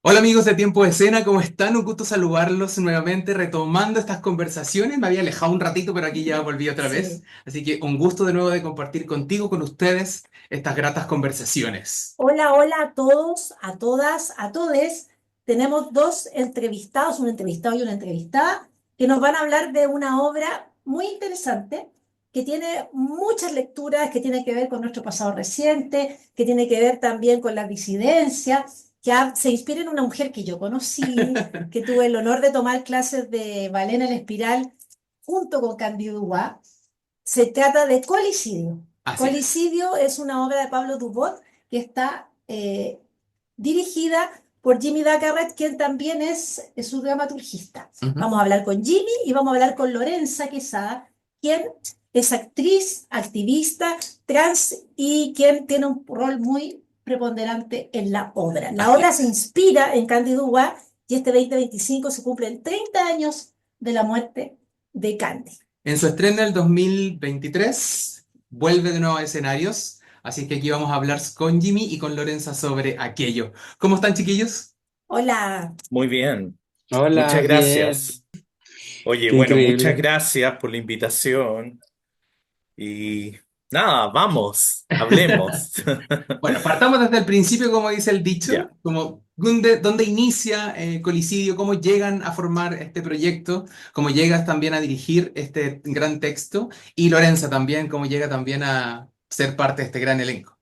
Hola amigos de Tiempo de Escena, ¿cómo están? Un gusto saludarlos nuevamente, retomando estas conversaciones. Me había alejado un ratito, pero aquí ya volví otra vez. Sí. Así que un gusto de nuevo de compartir contigo, con ustedes, estas gratas conversaciones. Hola, hola a todos, a todas, a todes. Tenemos dos entrevistados, un entrevistado y una entrevistada, que nos van a hablar de una obra muy interesante, que tiene muchas lecturas, que tiene que ver con nuestro pasado reciente, que tiene que ver también con la disidencia, se inspira en una mujer que yo conocí, que tuve el honor de tomar clases de ballet en el Espiral junto con Candido Dubois. Se trata de Colicidio. Así es. Colicidio es una obra de Pablo Dubos que está dirigida por Jimmy Dacarret, quien también es un dramaturgista. Ujú. Vamos a hablar con Jimmy y vamos a hablar con Lorenza Quesada, quien es actriz, activista, trans y quien tiene un rol muy preponderante en la obra. La Así obra se es. inspira en Candy Dubás y este 2025 se cumplen 30 años de la muerte de Candy. En su estreno del 2023, vuelve de nuevo a escenarios. Así que aquí vamos a hablar con Jimmy y con Lorenza sobre aquello. ¿Cómo están, chiquillos? Hola. Muy bien, Hola, muchas bien, gracias. Oye, qué bueno, muchas increíble. gracias por la invitación y nada, vamos, hablemos. Bueno, partamos desde el principio, como dice el Ya, dicho, como dónde inicia Colicidio, cómo llegan a formar este proyecto, cómo llegas también a dirigir este gran texto, y Lorenza también, cómo llega también a ser parte de este gran elenco.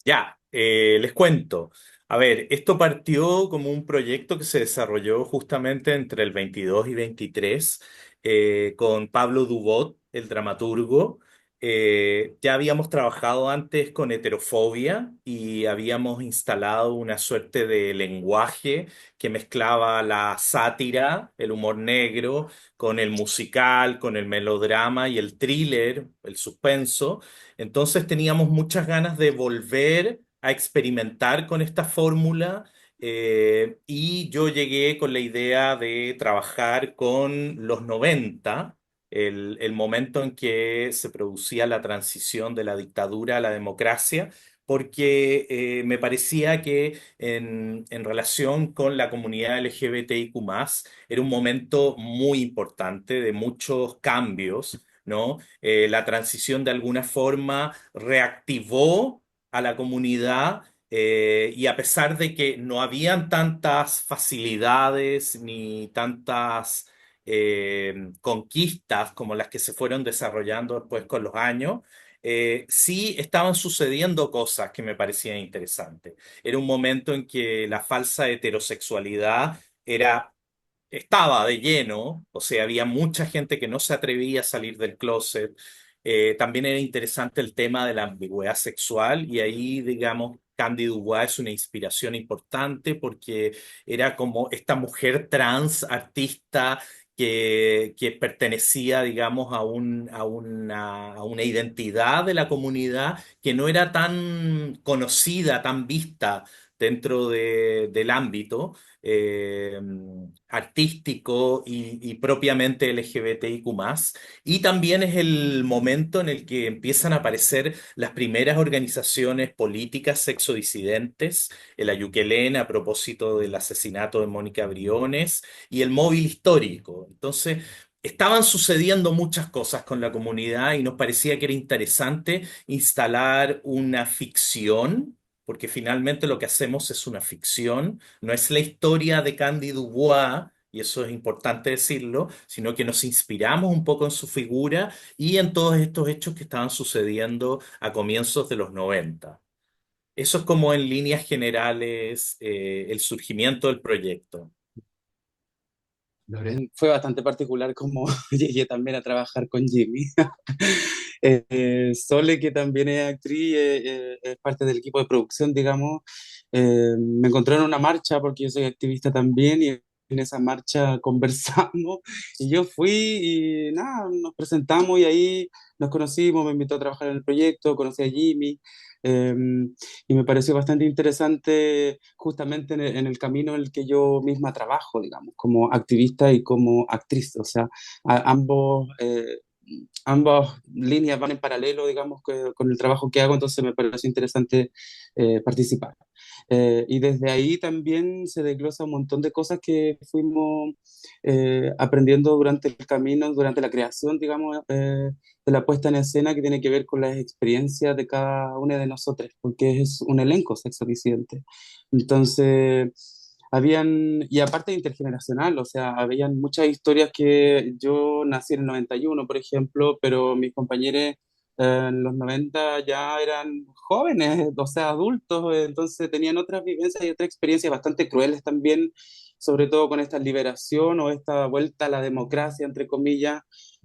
ya, les cuento. A ver, esto partió como un proyecto que se desarrolló justamente entre el 22 y 23 con Pablo Dubot, el dramaturgo. Ya habíamos trabajado antes con heterofobia y habíamos instalado una suerte de lenguaje que mezclaba la sátira, el humor negro, con el musical, con el melodrama y el thriller, el suspenso. Entonces teníamos muchas ganas de volver a experimentar con esta fórmula y yo llegué con la idea de trabajar con los 90, el momento en que se producía la transición de la dictadura a la democracia, porque me parecía que en relación con la comunidad LGBTIQ+, era un momento muy importante de muchos cambios, ¿no? La transición de alguna forma reactivó a la comunidad y a pesar de que no habían tantas facilidades ni tantas conquistas como las que se fueron desarrollando después con los años, sí estaban sucediendo cosas que me parecían interesantes. Era un momento en que la falsa heterosexualidad estaba de lleno, o sea, había mucha gente que no se atrevía a salir del closet. También era interesante el tema de la ambigüedad sexual y ahí, digamos, Candy Dubás es una inspiración importante porque era como esta mujer trans, artista, que pertenecía, digamos, a una identidad de la comunidad que no era tan conocida, tan vista dentro del ámbito eh, artístico y propiamente LGBTIQ+. Y también es el momento en el que empiezan a aparecer las primeras organizaciones políticas sexodisidentes, el Ayuquelén a propósito del asesinato de Mónica Briones y el móvil histórico. Entonces, estaban sucediendo muchas cosas con la comunidad y nos parecía que era interesante instalar una ficción, porque finalmente lo que hacemos es una ficción, no es la historia de Candy Dubois, y eso es importante decirlo, sino que nos inspiramos un poco en su figura y en todos estos hechos que estaban sucediendo a comienzos de los 90. Eso es como en líneas generales el surgimiento del proyecto. Fue bastante particular como llegué también a trabajar con Jimmy. Sole, que también es actriz, es parte del equipo de producción, digamos, me encontró en una marcha porque yo soy activista también y en esa marcha conversamos y yo fui y nada, nos presentamos y ahí nos conocimos, me invitó a trabajar en el proyecto, conocí a Jimmy. eh, y me pareció bastante interesante justamente en el camino en el que yo misma trabajo, digamos, como activista y como actriz. O sea, ambos ambas líneas van en paralelo, digamos, con el trabajo que hago, entonces me pareció interesante participar. Y desde ahí también se desglosa un montón de cosas que fuimos aprendiendo durante el camino, durante la creación, digamos, de la puesta en escena que tiene que ver con las experiencias de cada una de nosotros, porque es un elenco sexodisidente. Entonces, y aparte intergeneracional, o sea, habían muchas historias que yo nací en el 91, por ejemplo, pero mis compañeros en los 90 ya eran jóvenes, o sea, adultos, entonces tenían otras vivencias y otras experiencias bastante crueles también, sobre todo con esta liberación o esta vuelta a la democracia, entre comillas,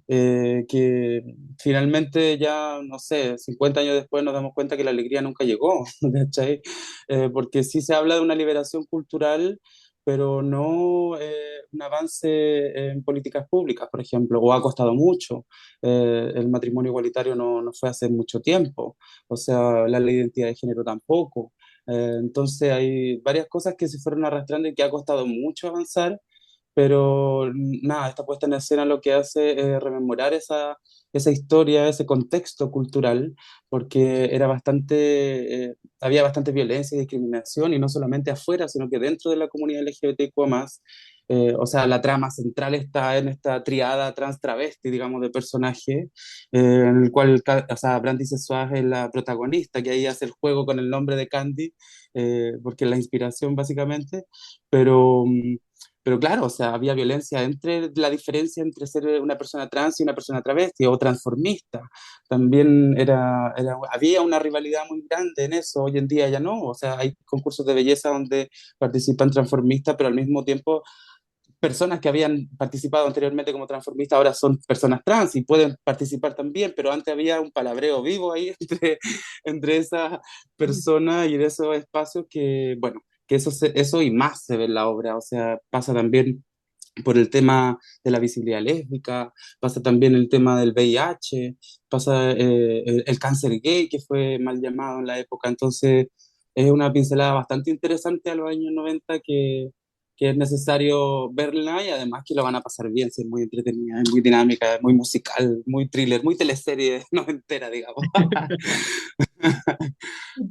que finalmente ya, no sé, 50 años después nos damos cuenta que la alegría nunca llegó, ¿cachai? Porque sí se habla de una liberación cultural, pero no un avance en políticas públicas, por ejemplo, o ha costado mucho. El matrimonio igualitario no fue hace mucho tiempo, o sea, la ley de identidad de género tampoco. Entonces hay varias cosas que se fueron arrastrando y que ha costado mucho avanzar, pero nada, esta puesta en escena lo que hace es rememorar esa historia, ese contexto cultural, porque había bastante violencia y discriminación, y no solamente afuera, sino que dentro de la comunidad LGBTQ+. O sea, la trama central está en esta triada trans-travesti, digamos, de personaje, en el cual, o sea, Brandy Sessuaz es la protagonista, que ahí hace el juego con el nombre de Candy, porque es la inspiración, básicamente, pero... Pero claro, o sea, había violencia entre la diferencia entre ser una persona trans y una persona travesti o transformista. También había una rivalidad muy grande en eso. Hoy en día ya no. O sea, hay concursos de belleza donde participan transformistas, pero al mismo tiempo personas que habían participado anteriormente como transformistas ahora son personas trans y pueden participar también, pero antes había un palabreo vivo ahí entre esas personas y en esos espacios que, bueno, que eso y más se ve en la obra, o sea, pasa también por el tema de la visibilidad lésbica, pasa también el tema del VIH, pasa el cáncer gay, que fue mal llamado en la época. Entonces es una pincelada bastante interesante a los años 90 que es necesario verla, y además que lo van a pasar bien, sí, es muy entretenida, es muy dinámica, es muy musical, muy thriller, muy teleserie noventera, digamos.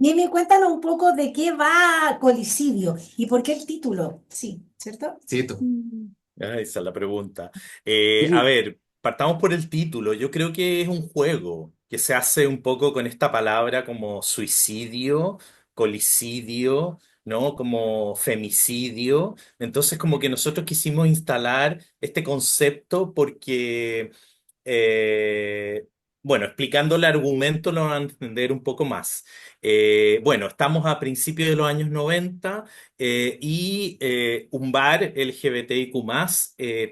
Jimmy, cuéntanos un poco de qué va Colicidio y por qué el título. Sí, ¿cierto? Sí, tú. Esa es la pregunta. A Sí, ver, partamos por el título. Yo creo que es un juego que se hace un poco con esta palabra como suicidio, colicidio, ¿no? Como femicidio. Entonces, como que nosotros quisimos instalar este concepto porque eh, bueno, explicando el argumento lo van a entender un poco más. Bueno, estamos a principios de los años 90 y un bar LGBTIQ+,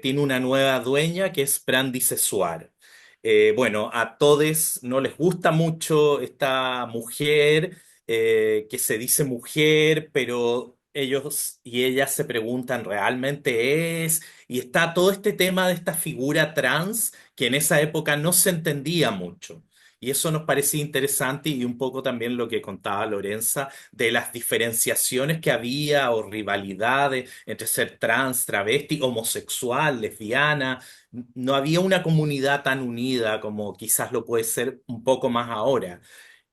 tiene una nueva dueña que es Brandy Sessuar. Bueno, a todos no les gusta mucho esta mujer que se dice mujer, pero ellos y ellas se preguntan, ¿realmente es? Y está todo este tema de esta figura trans que en esa época no se entendía mucho. Y eso nos parecía interesante y un poco también lo que contaba Lorenza de las diferenciaciones que había o rivalidades entre ser trans, travesti, homosexual, lesbiana. No había una comunidad tan unida como quizás lo puede ser un poco más ahora.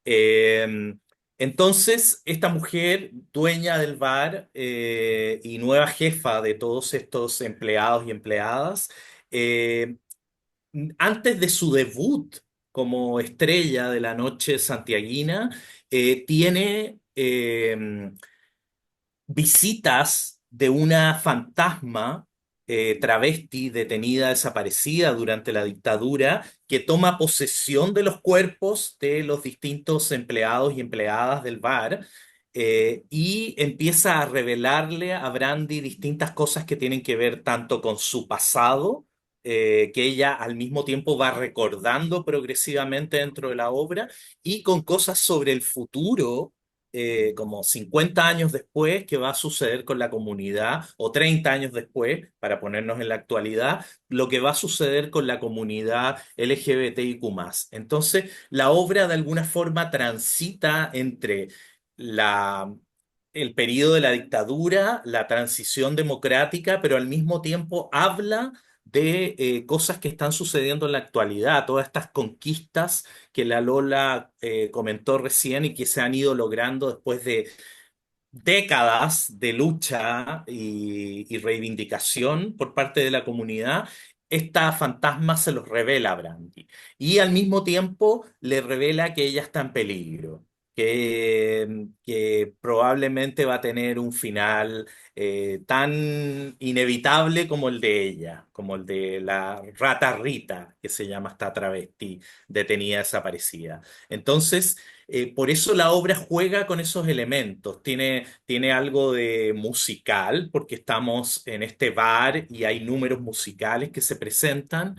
Eh, entonces, esta mujer, dueña del bar y nueva jefa de todos estos empleados y empleadas, eh, antes de su debut como estrella de la noche santiaguina, tiene visitas de una fantasma travesti detenida, desaparecida durante la dictadura, que toma posesión de los cuerpos de los distintos empleados y empleadas del bar. Y empieza a revelarle a Brandy distintas cosas que tienen que ver tanto con su pasado, que ella al mismo tiempo va recordando progresivamente dentro de la obra, y con cosas sobre el futuro como 50 años después, qué va a suceder con la comunidad, o 30 años después, para ponernos en la actualidad, lo que va a suceder con la comunidad LGBTIQ+. Entonces, la obra de alguna forma transita entre la, el periodo de la dictadura, la transición democrática, pero al mismo tiempo habla de cosas que están sucediendo en la actualidad, todas estas conquistas que la Lola comentó recién y que se han ido logrando después de décadas de lucha y reivindicación por parte de la comunidad. Esta fantasma se los revela a Brandy y al mismo tiempo le revela que ella está en peligro, que probablemente va a tener un final tan inevitable como el de ella, como el de la rata Rita, que se llama esta travesti detenida desaparecida. Entonces, por eso la obra juega con esos elementos. Tiene algo de musical, porque estamos en este bar y hay números musicales que se presentan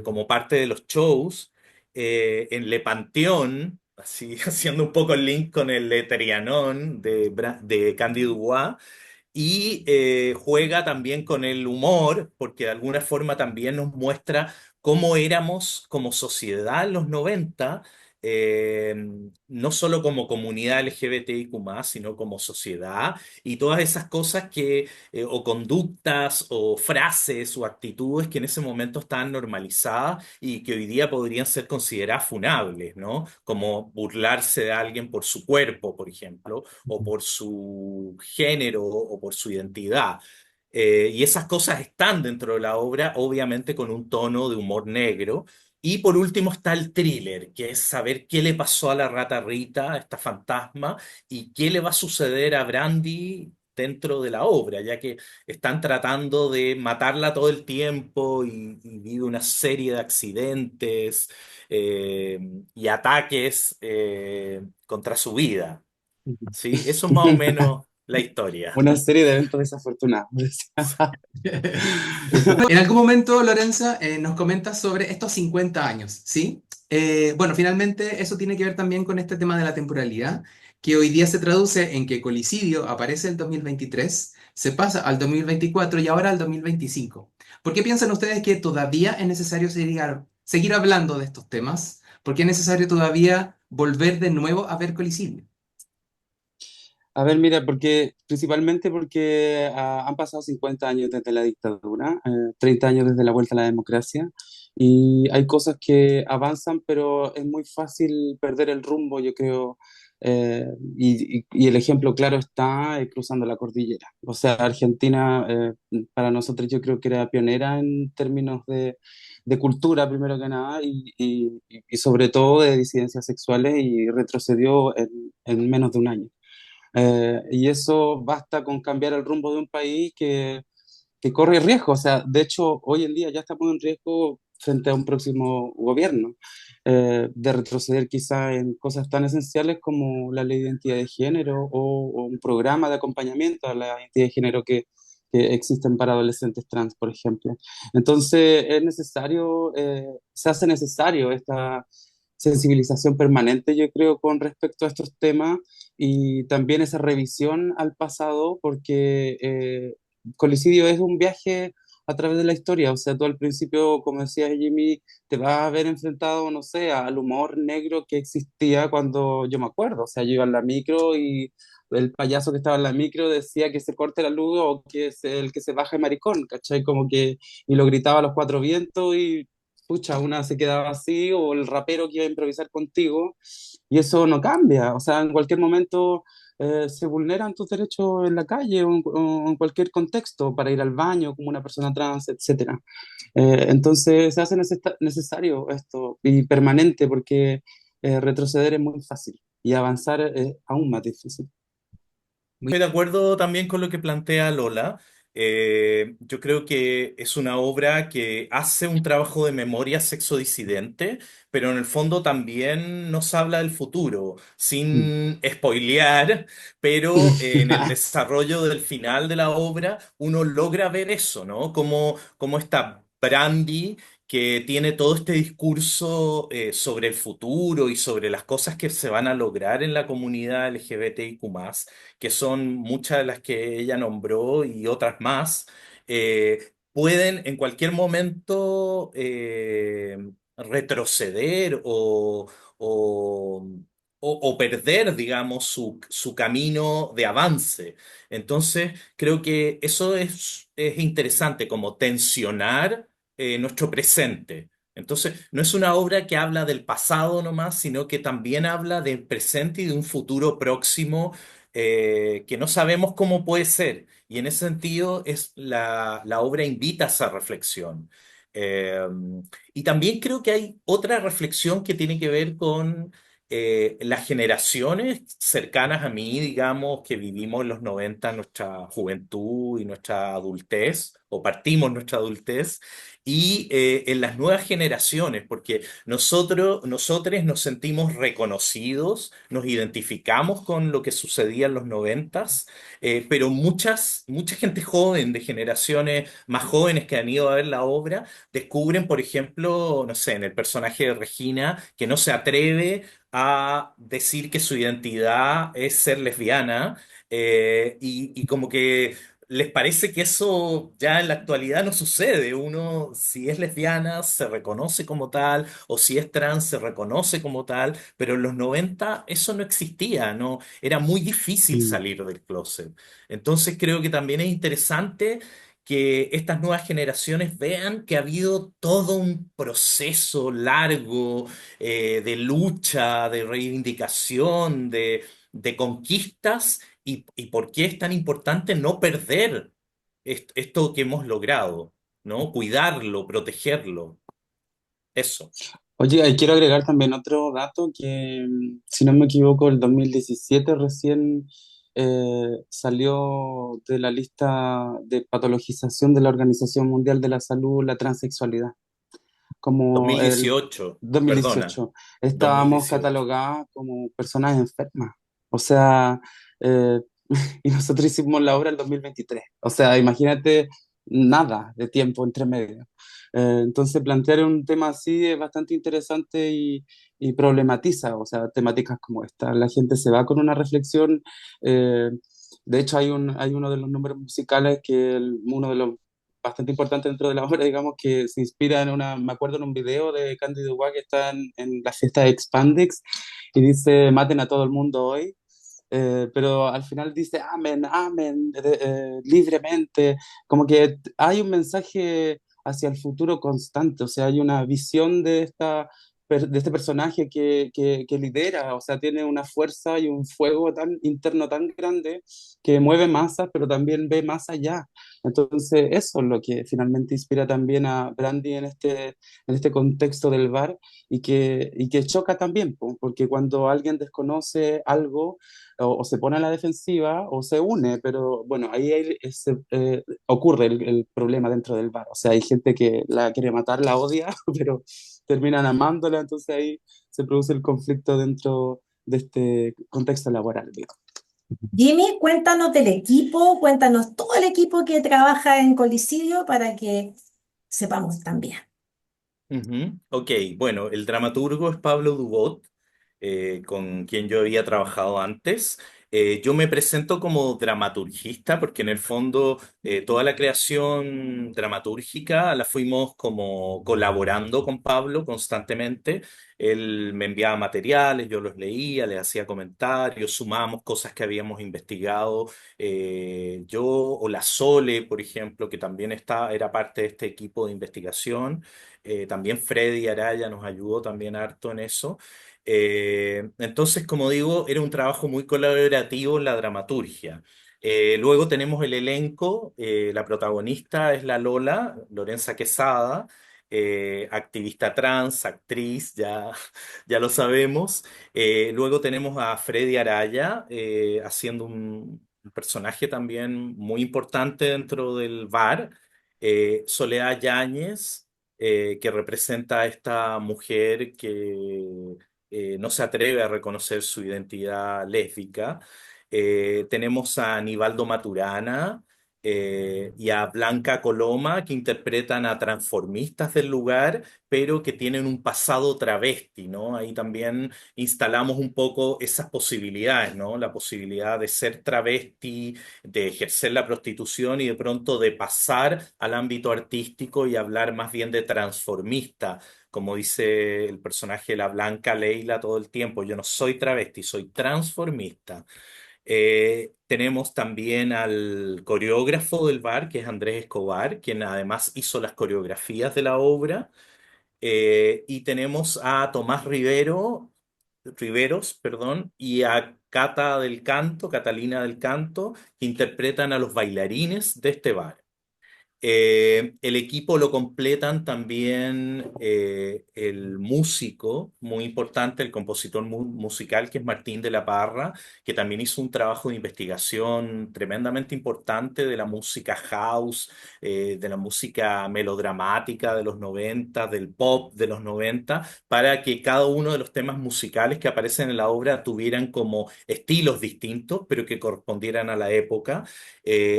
como parte de los shows. En Le Panteón, así haciendo un poco el link con el Le Trianon de Candy Dubois, y juega también con el humor, porque de alguna forma también nos muestra cómo éramos como sociedad en los 90, eh, no solo como comunidad LGBTIQ+, sino como sociedad, y todas esas cosas o conductas, o frases, o actitudes que en ese momento estaban normalizadas y que hoy día podrían ser consideradas funables, ¿no? Como burlarse de alguien por su cuerpo, por ejemplo, o por su género o por su identidad. Y esas cosas están dentro de la obra, obviamente con un tono de humor negro. Y por último está el thriller, que es saber qué le pasó a la rata Rita, a esta fantasma, y qué le va a suceder a Brandy dentro de la obra, ya que están tratando de matarla todo el tiempo y vive una serie de accidentes eh, y ataques contra su vida. ¿Sí? Eso es más o menos la historia. Una serie de eventos desafortunados. En algún momento, Lorenza, nos comentas sobre estos 50 años, ¿sí? Bueno, finalmente eso tiene que ver también con este tema de la temporalidad, que hoy día se traduce en que Colicidio aparece el 2023, se pasa al 2024 y ahora al 2025. ¿Por qué piensan ustedes que todavía es necesario seguir hablando de estos temas? ¿Por qué es necesario todavía volver de nuevo a ver Colicidio? A ver, mira, principalmente porque han pasado 50 años desde la dictadura, 30 años desde la vuelta a la democracia, y hay cosas que avanzan, pero es muy fácil perder el rumbo, yo creo, y el ejemplo claro está cruzando la cordillera. O sea, Argentina, para nosotros yo creo que era pionera en términos de cultura, primero que nada, y sobre todo de disidencias sexuales, y retrocedió en menos de un año. Y eso basta con cambiar el rumbo de un país que corre riesgo. O sea, de hecho, hoy en día ya estamos en riesgo frente a un próximo gobierno, de retroceder quizá en cosas tan esenciales como la ley de identidad de género o un programa de acompañamiento a la identidad de género que existen para adolescentes trans, por ejemplo. Entonces, se hace necesario esta sensibilización permanente, yo creo, con respecto a estos temas, y también esa revisión al pasado, porque Colicidio es un viaje a través de la historia. O sea, tú al principio, como decía Jimmy, te vas a ver enfrentado, no sé, al humor negro que existía cuando yo me acuerdo. O sea, yo iba en la micro y el payaso que estaba en la micro decía que se corte la luz o que es el que se baje maricón, ¿cachai? Como que, y lo gritaba a los cuatro vientos y, pucha, una se quedaba así, o el rapero que iba a improvisar contigo, y eso no cambia. O sea, en cualquier momento se vulneran tus derechos en la calle o en cualquier contexto, para ir al baño como una persona trans, etcétera. Entonces se hace necesario esto y permanente, porque retroceder es muy fácil y avanzar es aún más difícil. Estoy de acuerdo también con lo que plantea Lola. Yo creo que es una obra que hace un trabajo de memoria sexodisidente, pero en el fondo también nos habla del futuro, Mm. sin spoilear, pero en el desarrollo del final de la obra uno logra ver eso, ¿no? Como esta Brandy, que tiene todo este discurso sobre el futuro y sobre las cosas que se van a lograr en la comunidad LGBTIQ+, que son muchas de las que ella nombró y otras más, pueden en cualquier momento retroceder o o perder, digamos, su camino de avance. Entonces, creo que eso es interesante, como tensionar nuestro presente. Entonces, no es una obra que habla del pasado nomás, sino que también habla del presente y de un futuro próximo que no sabemos cómo puede ser. Y en ese sentido, la obra invita a esa reflexión. Eh, y también creo que hay otra reflexión que tiene que ver con las generaciones cercanas a mí, digamos, que vivimos en los 90 nuestra juventud y nuestra adultez, o partimos nuestra adultez, y en las nuevas generaciones, porque nosotros nos sentimos reconocidos, nos identificamos con lo que sucedía en los 90, pero mucha gente joven, de generaciones más jóvenes que han ido a ver la obra, descubren, por ejemplo, no sé, en el personaje de Regina, que no se atreve a decir que su identidad es ser lesbiana, y como que les parece que eso ya en la actualidad no sucede. Uno, si es lesbiana, se reconoce como tal, o si es trans, se reconoce como tal, pero en los 90 eso no existía, ¿no? Era muy difícil Mm. salir del closet. Entonces creo que también es interesante que estas nuevas generaciones vean que ha habido todo un proceso largo de lucha, de reivindicación, de conquistas y por qué es tan importante no perder esto que hemos logrado, ¿no? Cuidarlo, protegerlo, eso. Oye, y quiero agregar también otro dato que, si no me equivoco, el 2017 recién salió de la lista de patologización de la Organización Mundial de la Salud la transexualidad. Dos Como mil el dieciocho, perdona, 2018 estábamos 2018. catalogadas como personas enfermas. O sea, eh, y nosotros hicimos la obra el 2023. O sea, imagínate nada de tiempo entre medio. Entonces, plantear un tema así es bastante interesante y problematiza, o sea, temáticas como esta. La gente se va con una reflexión. eh, de hecho, hay uno de los números musicales uno de los bastante importante dentro de la obra, digamos, que se inspira en me acuerdo en un video de Candy Dubá que está en la fiesta de Expandex y dice, maten a todo el mundo hoy, pero al final dice, amén, amén, libremente, como que hay un mensaje hacia el futuro constante, o sea, hay una visión de de este personaje que lidera, o sea, tiene una fuerza y un fuego tan interno tan grande que mueve masas, pero también ve más allá. Entonces, eso es lo que finalmente inspira también a Brandy en este contexto del bar y que choca también, po, porque cuando alguien desconoce algo o se pone a la defensiva o se une, pero bueno, ocurre el problema dentro del bar. O sea, hay gente que la quiere matar, la odia, pero terminan amándola, entonces ahí se produce el conflicto dentro de este contexto laboral, digamos. Jimmy, cuéntanos del equipo, cuéntanos todo el equipo que trabaja en Colicidio para que sepamos también. Ujú. Ok, bueno, el dramaturgo es Pablo Dubot, con quien yo había trabajado antes. Yo me presento como dramaturgista porque en el fondo toda la creación dramatúrgica la fuimos como colaborando con Pablo constantemente. Él me enviaba materiales, yo los leía, le hacía comentarios, sumamos cosas que habíamos investigado. Yo o la Sole, por ejemplo, que también era parte de este equipo de investigación. También Freddy Araya nos ayudó también harto en eso. Entonces, como digo, era un trabajo muy colaborativo en la dramaturgia. Luego tenemos el elenco, la protagonista es la Lola, Lorenza Quesada, activista trans, actriz, ya, ya lo sabemos. Luego tenemos a Freddy Araya haciendo un personaje también muy importante dentro del bar. Soledad Yáñez, que representa a esta mujer que no se atreve a reconocer su identidad lésbica. Tenemos a Nivaldo Maturana, y a Blanca Coloma, que interpretan a transformistas del lugar, pero que tienen un pasado travesti, ¿no? Ahí también instalamos un poco esas posibilidades, ¿no? La posibilidad de ser travesti, de ejercer la prostitución y de pronto de pasar al ámbito artístico y hablar más bien de transformista. Como dice el personaje de la Blanca Leila todo el tiempo, yo no soy travesti, soy transformista. Tenemos también al coreógrafo del bar, que es Andrés Escobar, quien además hizo las coreografías de la obra. Y tenemos a Tomás Riveros, perdón, y a Catalina del Canto, que interpretan a los bailarines de este bar. El equipo lo completan también el músico, muy importante, el compositor musical, que es Martín de la Parra, que también hizo un trabajo de investigación tremendamente importante de la música house, de la música melodramática de los 90, del pop de los 90, para que cada uno de los temas musicales que aparecen en la obra tuvieran como estilos distintos, pero que correspondieran a la época.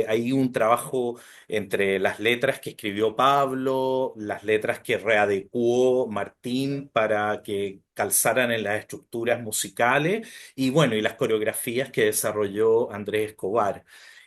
Hay un trabajo entre las letras que escribió Pablo, las letras que readecuó Martín para que calzaran en las estructuras musicales y bueno, y las coreografías que desarrolló Andrés Escobar.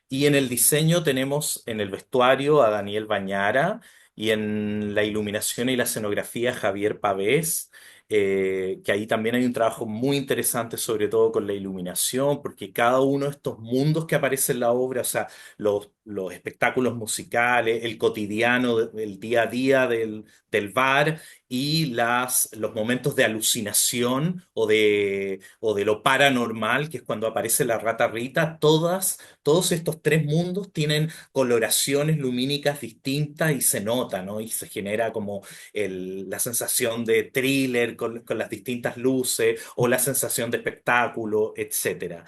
Y en el diseño tenemos en el vestuario a Daniel Bañara y en la iluminación y la escenografía a Javier Pavés. Que ahí también hay un trabajo muy interesante, sobre todo con la iluminación, porque cada uno de estos mundos que aparece en la obra, o sea, los espectáculos musicales, el cotidiano, el día a día del bar y los momentos de alucinación o de lo paranormal, que es cuando aparece la rata Rita, todos estos tres mundos tienen coloraciones lumínicas distintas y se nota, ¿no? Y se genera como la sensación de thriller con las distintas luces o la sensación de espectáculo, etcétera.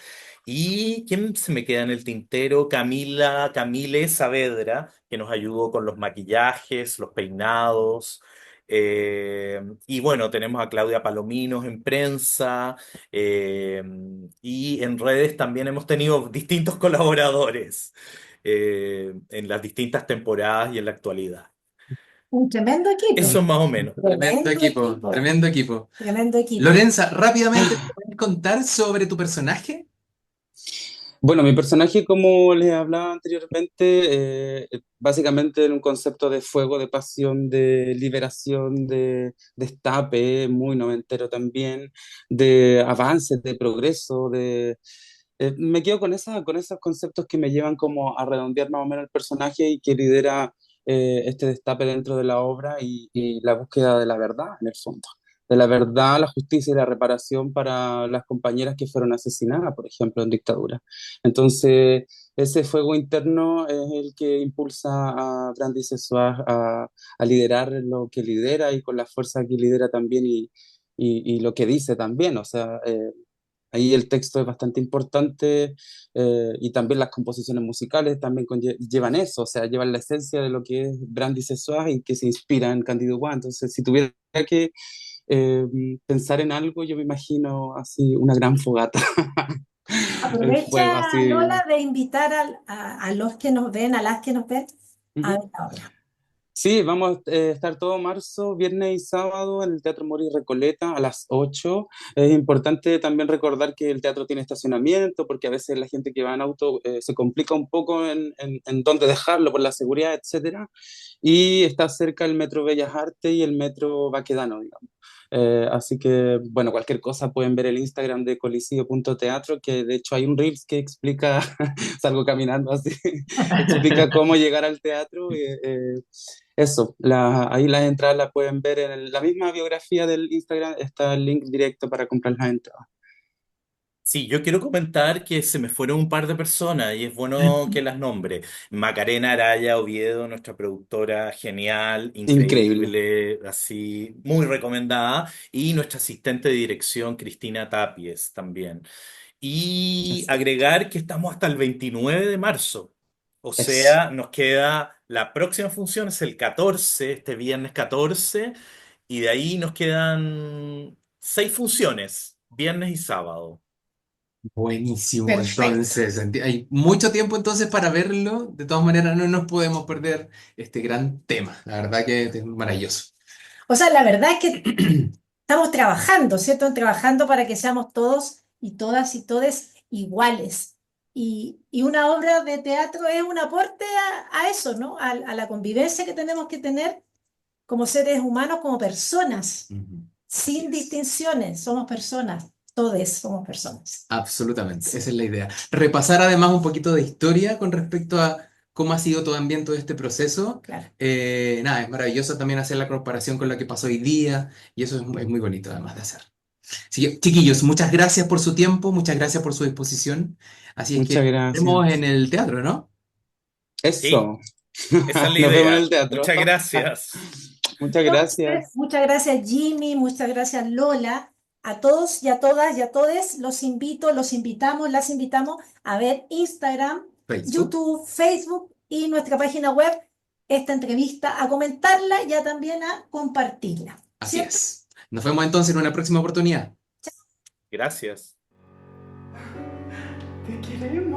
¿Y quién se me queda en el tintero? Camile Saavedra, que nos ayudó con los maquillajes, los peinados. Y bueno, tenemos a Claudia Palominos en prensa, eh, y en redes también hemos tenido distintos colaboradores en las distintas temporadas y en la actualidad. Un tremendo equipo, Eso más o menos. Tremendo tremendo equipo, equipo, tremendo equipo. tremendo equipo. Lorenza, rápidamente, ¿te puedes contar sobre tu personaje? Bueno, mi personaje, como les hablaba anteriormente, básicamente en un concepto de fuego, de pasión, de liberación, de destape, muy noventero también, de avances, de progreso, me quedo con esos conceptos que me llevan como a redondear más o menos el personaje y que lidera este destape dentro de la obra y la búsqueda de la verdad, en el fondo. De la verdad, la justicia y la reparación para las compañeras que fueron asesinadas, por ejemplo, en dictadura. Entonces, ese fuego interno es el que impulsa a Brandy Sessoir a liderar lo que lidera y con la fuerza que lidera también y lo que dice también. O sea, ahí el texto es bastante importante y también las composiciones musicales también llevan eso, o sea, llevan la esencia de lo que es Brandy Sessoir y que se inspira en Cándido Guá. Entonces, si tuviera que eh, pensar en algo, yo me imagino así una gran fogata, el fuego Aprovecha, así. Lola, de invitar a los que nos ven, a las que nos ven, a ver la obra. Sí, vamos a estar todo marzo, viernes y sábado en el Teatro Mori Recoleta a las 8. Es importante también recordar que el teatro tiene estacionamiento porque a veces la gente que va en auto se complica un poco en dónde dejarlo por la seguridad, etcétera. Y está cerca el Metro Bellas Artes y el Metro Baquedano, digamos. Así que, bueno, cualquier cosa pueden ver el Instagram de coliseum.teatro, que de hecho hay un Reels que explica, salgo caminando así, explica cómo llegar al teatro. Eso, ahí las entradas las pueden ver en la misma biografía del Instagram, está el link directo para comprar las entradas. Sí, yo quiero comentar que se me fueron un par de personas y es bueno que las nombre. Macarena Araya Oviedo, nuestra productora genial, Increíble. increíble, así, muy recomendada. Y nuestra asistente de dirección, Cristina Tapies, también. Y Es, agregar que estamos hasta el 29 de marzo. O es. sea, nos queda la próxima función, es el 14, este viernes 14, y de ahí nos quedan 6 funciones, viernes y sábado. Buenísimo, Perfecto. entonces. Hay mucho tiempo entonces para verlo. De todas maneras, no nos podemos perder este gran tema. La verdad que es maravilloso. O sea, la verdad es que estamos trabajando, ¿cierto? Trabajando para que seamos todos y todes iguales. Y una obra de teatro es un aporte a eso, ¿no? A la convivencia que tenemos que tener como seres humanos, como personas, Ujú. Así sin es. distinciones. Somos personas, todos somos personas. Absolutamente, Sí, esa es la idea. Repasar además un poquito de historia con respecto a cómo ha sido también todo este proceso. claro. Nada, es maravilloso también hacer la comparación con lo que pasó hoy día y eso es muy bonito además de hacer. Así que, chiquillos, muchas gracias por su tiempo, muchas gracias por su disposición. Así es que Muchas nos vemos en gracias. el teatro, ¿no? Sí, Eso. esa es la Nos vemos en idea. el teatro. Muchas gracias. Muchas Entonces, gracias. muchas gracias Jimmy, muchas gracias Lola. A todos y a todas y a todes los invito, los invitamos, las invitamos a ver Instagram, Facebook. YouTube, Facebook y nuestra página web, esta entrevista, a comentarla y a también a compartirla. Así ¿Cierto? es. Nos vemos entonces en una próxima oportunidad. Gracias. Te queremos.